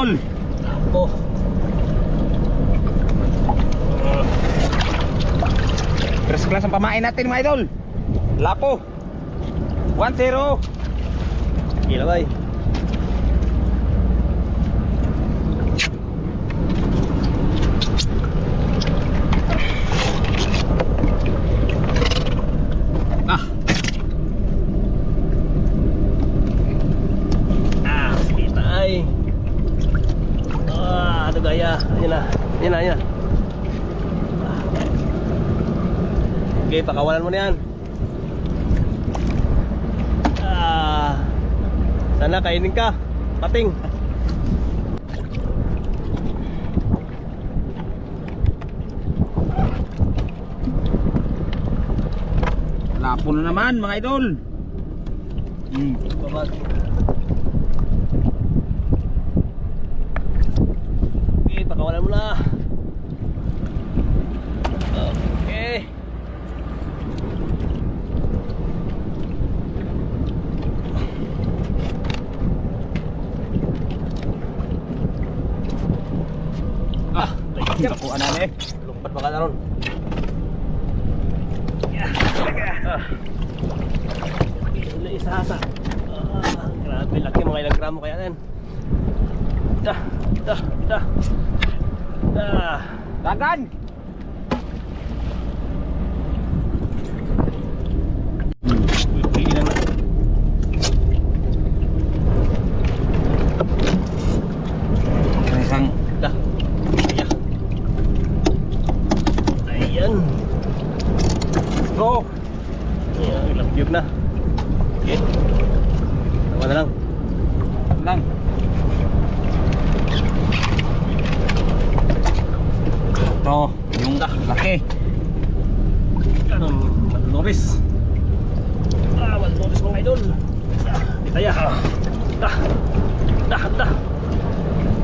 idol. Oh. First class ang pamain natin mga idol. Lapo 1-0. Gila bay. Sige tay. Ano gaya. Yan na. Okay, pakawalan mo na yan. Sana kainin ka. Pating. Lapo na naman mga idol. Babag. Okay, pakawalan mo na. Okay. Lapo anane. Lumpat pa ka na ron. Isa hasa. Grabe, laki, mga ilang gramo kaya yan. Dagan. Ilan na. Isang Ayan. go. Ayan, ilang cube na. Okay. Tama na lang. Lang. Ito, yung laki. Anong Malloris? Malloris mga idol. Itaya.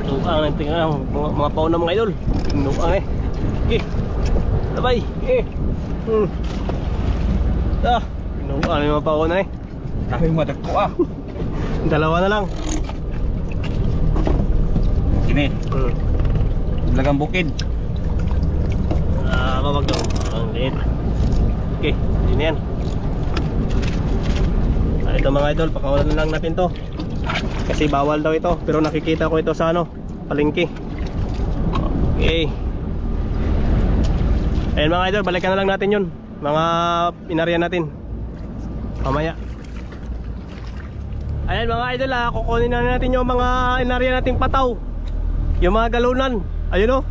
Tuang ng tingnan mga pauna mga idol. Tuang eh. Okay. Sabay. Okay. Tuang yung mga pauna eh. Kami madagpo Dalawa na lang. Sini, lagang bukid. Mawag daw. Ang liit. Okay, yun na yan. Ito mga idol, pakawalan na lang natin to. Kasi bawal daw ito. Pero nakikita ko ito sa ano, palengke. Okay. Ayan mga idol, balikan na lang natin yun. Mga inarya natin mamaya. Ayan mga idol, kukunin na natin yung mga inarya nating pataw. Yung mga galunan. Ayun o.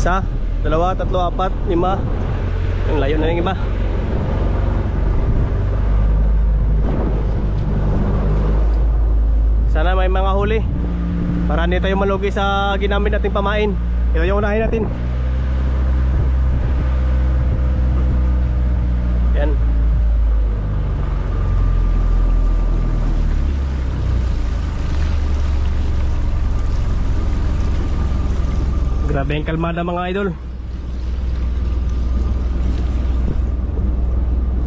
1, 2, 3, 4, 5. Yung layo na yung iba. Sana may mga huli para hindi tayo malugi sa ginamit nating pamain. Ito yung unahin natin. Yan. Grabe yung kalmada mga idol.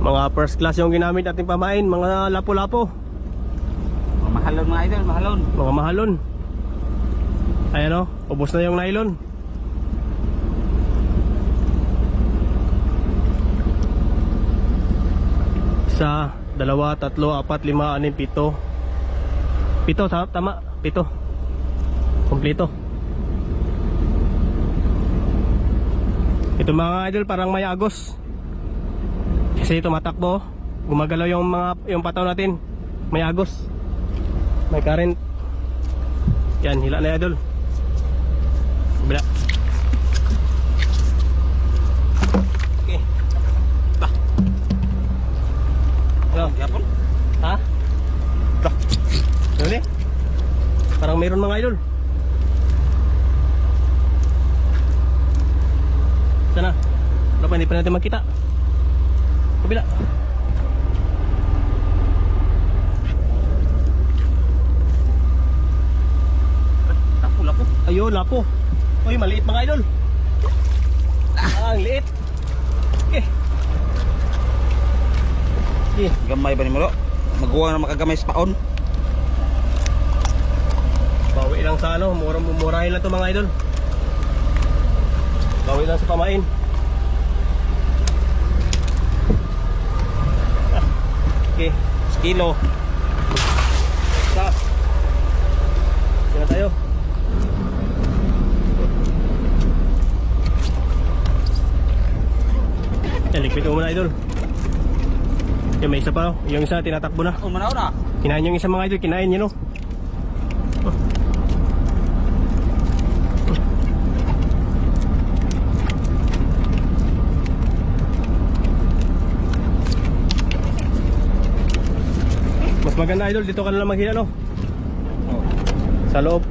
Mga first class yung ginamit nating pamain. Mga lapo-lapo. Mga mahalon mga idol, mahalon. Mga mahalon. Ayan o, ubos na yung nylon. Isa, 2, 3, 4, 5, 6, 7. 7, tama, 7. Kompleto. Ito mga idol parang may agos. Kasi tumatakbo, gumagalaw yung pataw natin. May agos. May current. Yan, hila na idol. Bila. Okay. Bah. Ano? Yapon? Ha? Bah. Dali. Parang mayroon mga idol. Sana. Wala pa, hindi pa natin makita. Kabila. Lapo. Ayun, lapo. Uy, maliit mga idol. Ang liit. Okay. Okay. Gamay ba ni mo? Magawa na makagamay sa paon. Bawi lang sa ano, murahin lang to mga idol. Gawin lang sa pamain. Okay, kilo. Sa. Sino tayo? Ligpit mo muna idol. Yung may isa pa, yung isa tinatakbo na. Umanaw na. Kinain yung isa mga idol, kinain yun, no? Mas maganda idol, dito ka na lang maghila, no? Sa loob.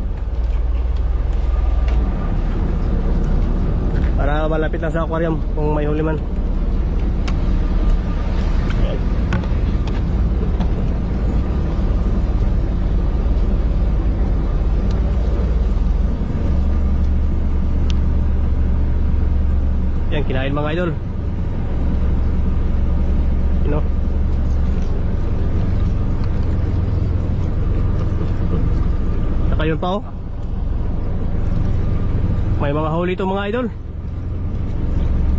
Para malapit lang sa aquarium kung may huli man. Yan, kinain mga idol. You know? Saka yun pa, oh. May mga huli ito mga idol.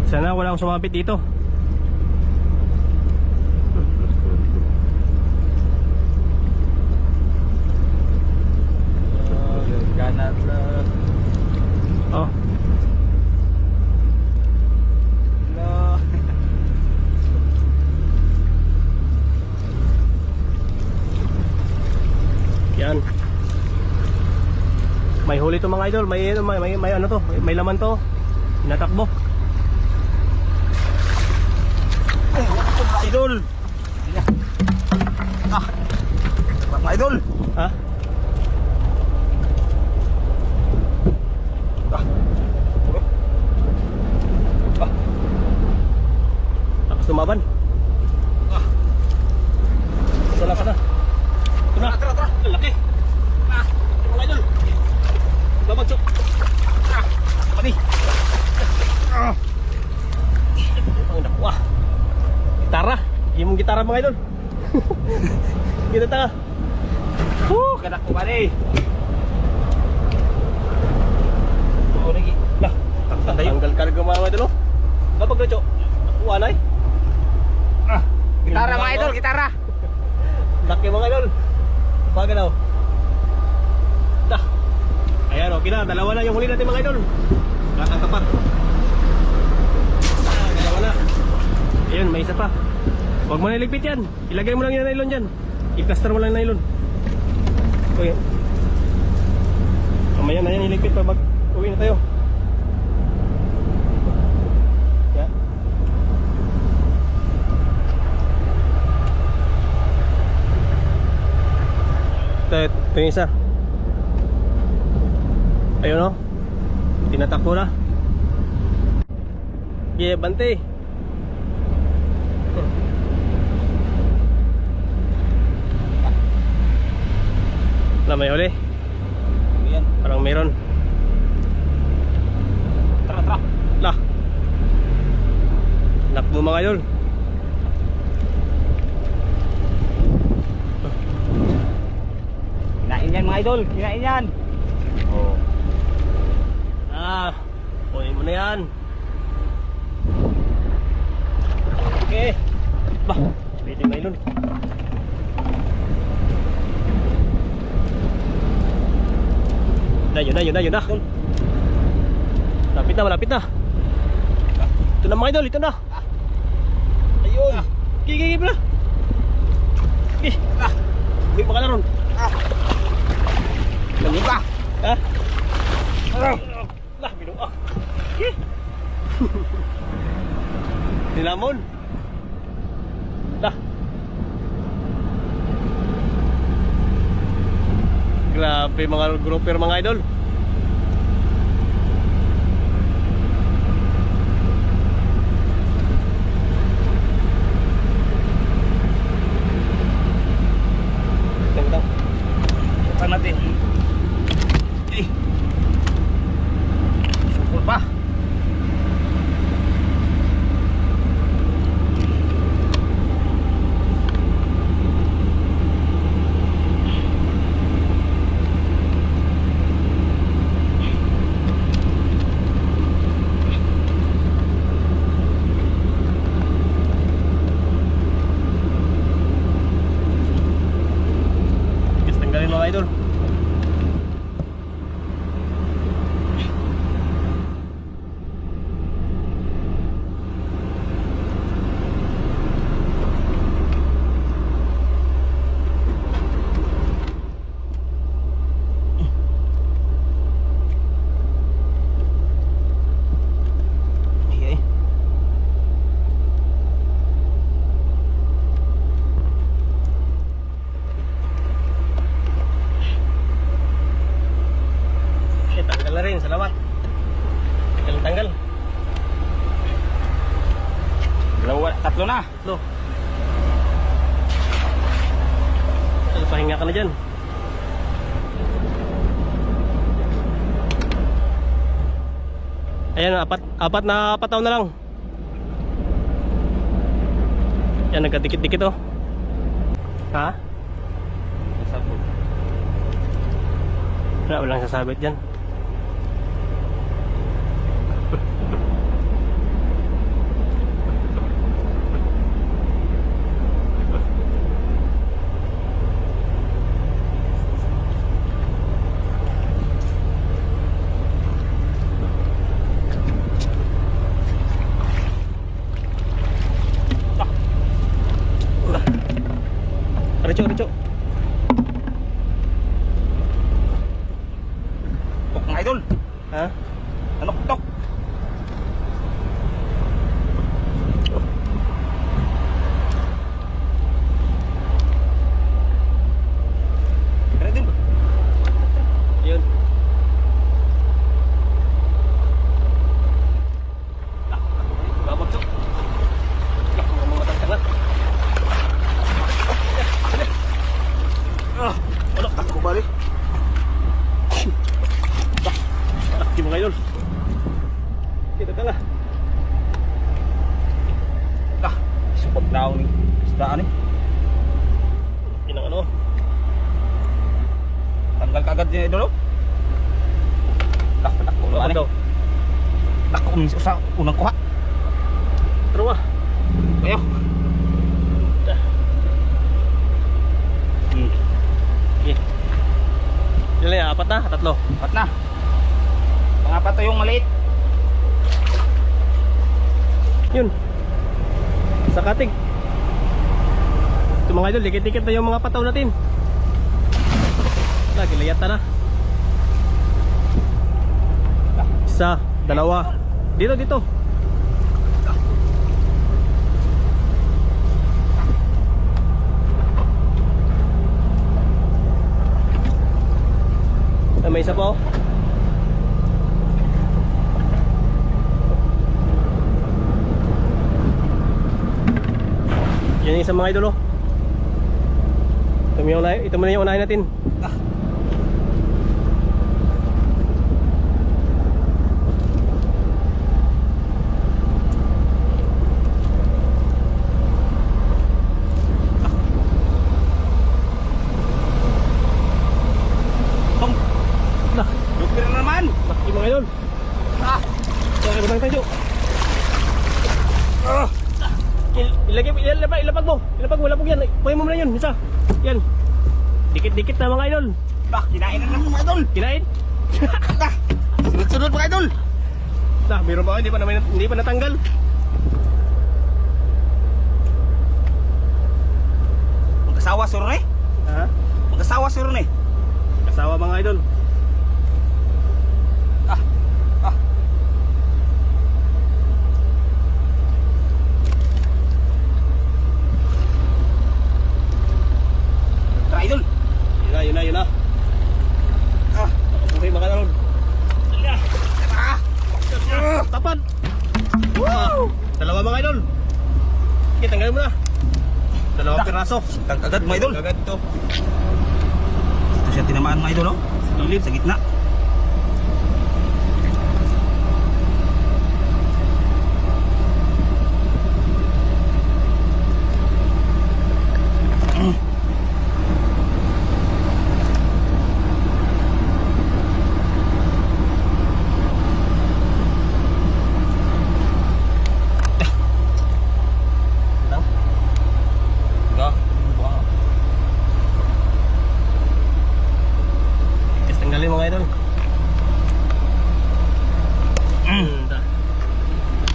Sana walang sumapit dito. Ganat na. Oh. No. Yan. May huli to mga idol, may ano to, may laman to. Natakbo. Idol. Ah. Mga idol. Ha? Ah. Ah. Tapos tumaban. Ah. Sana. Ito na. Tara. Ang laki. Ah. Mga idol. Babagso. Ah. Pati. Ah. Ang nakuha. Gitara. Yung mong gitara mga idol. Kita tanga. Kanak ko pare. Oh, lagi. Lah. Tanggal karga mga idol. Babagso. Nakuha na eh. Ah. Gitara mga idol, gitara. Laki mga idol. Paga daw. Dah. Ayan, okay na. Dalawa na yung huli natin mga idol. Kakatapat. Dalawa na. Ayun, may isa pa. Huwag mo na iligpit yan. Ilagay mo lang yung nylon dyan. I-plaster mo lang yung nylon. Okay. Mamaya na yan iligpit pa. Uwi na tayo. Yeah. Ito yung isa. Ayun, o. Tinatakbo na. Yeah, bante. Na may huli. Yan. Parang meron. Tara. Lah. Nakbo mga idol. Kinain yan mga idol, kinain yan. Oh. Kunin mo na yan. Okay. Bah, pwede nylon. Yun na. Malapit na. Ito na mga idol, ito na. Ayun. Gigi pala. Gigi. Uwi pa ka na ron. Lagi pa. Ha? Lah, binuang. Gigi. Nilamon. Lah. Grabe mga grouper mga idol. Tentang. Bukan natin. Sukul pa. na. Lo. Pahinga ka na dyan. Ayan, apat na pataw na lang. Yan, nagkadikit-dikit oh. Ha? Sabot. Walang sasabit dyan. Richo, Richo. Tok mga idol. Ha? Ano tok? Ready ba? Yun. Babagso. Mga matangkang Ano? Ako balik. Laki mga idol. Kita ka na. Support daw ni isdaan eh. Inang ano. Tanggal kagad niya idol. Dako Bakit ni. daw? Dako sa unang kuha. Taro ah. Ayo. Okay. Ilan yan? Apat na? Tatlo? Pat na. Pangapat to yung maliit. Yun. Sa katig. Ito mga idol, dikit-dikit na yung mga pataw natin. Lagi layata na. Isa, dalawa. Dito, dito. Ay, may isa pa oh. Yan yung isang mga idol oh. Ito muna yung unahin natin. Tong. Lah, Lupir na naman. laki mga idol. Kaya ibang tayo. Ilapag mo. Ilapag yan. Puhay mo na yun, isa. Yan. Dikit-dikit na mga idol. Kinain na naman mga idol. Kinain. Sunod-sunod mga idol. Nah, meron ba? Hindi pa natanggal. Magkasawa suro eh. Ha? Magkasawa suro eh. Kasawa mga idol. Tara idol. Yun na. Okay mga idol. Tapan. Woo! Dalawa mga idol. Okay, tanggalin mo na. Dalawang piraso. Agad mga idol. Agad ito. Ito siya tinamaan mga idol oh. Gilid. Sa gitna. Tanggalin mga idol.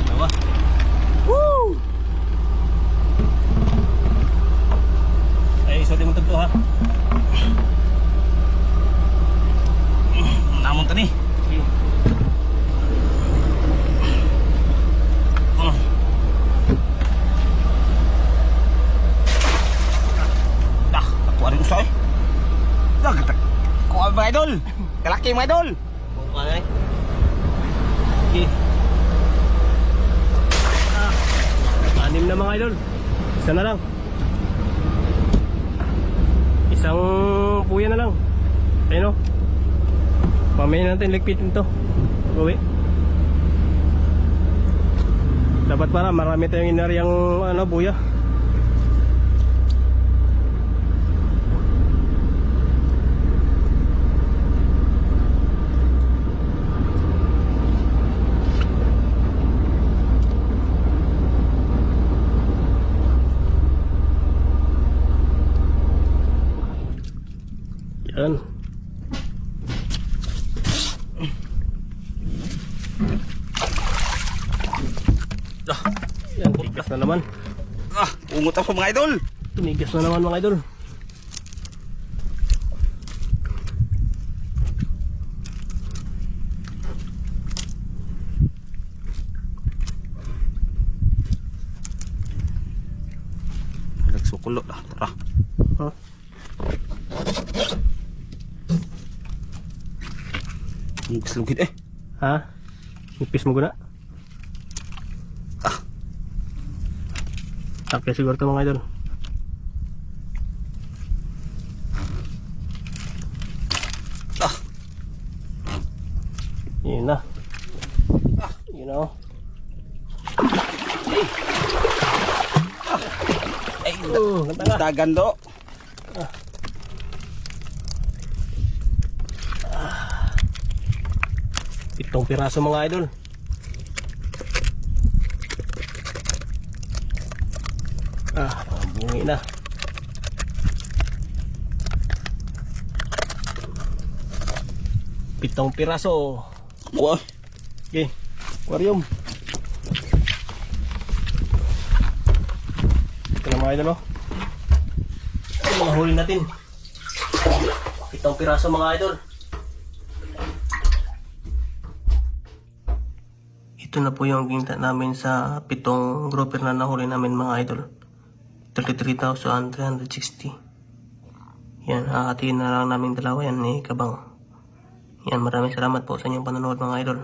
Dalawa. Woo! Ay, isutin mo ito ha. Namon to ni. Ako rin usay. Kuha mga idol. Kalaki mga idol. Okay. Okay. 6 na mga idol. Isa na lang. Isang buya na lang. Ayun o. Mamaya natin ligpitin to. Uwi. Dapat para marami tayong inaryang buya. Yan. Yan, tigas na naman. Ungot ako mga idol. Tumigas na naman mga idol. Nagsukulo lah. Tara. Huh? Lugit eh. Ha? Nipis mo guna? Okay siguro ito mga idol. Yun na. You know. Ay, ganda nga. dagan do. Itong piraso mga idol. Bungi na. Pitong piraso. Wah, Okay, aquarium. Ito na mga idol, oh. Ito mga huli natin. Pitong piraso mga idol. Ito na po yung ginta namin sa 7 grouper na nahuli namin mga idol. 33,360. Yan, hahatiin na lang namin dalawa yan ni Kabang. Yan, maraming salamat po sa inyong panonood mga idol.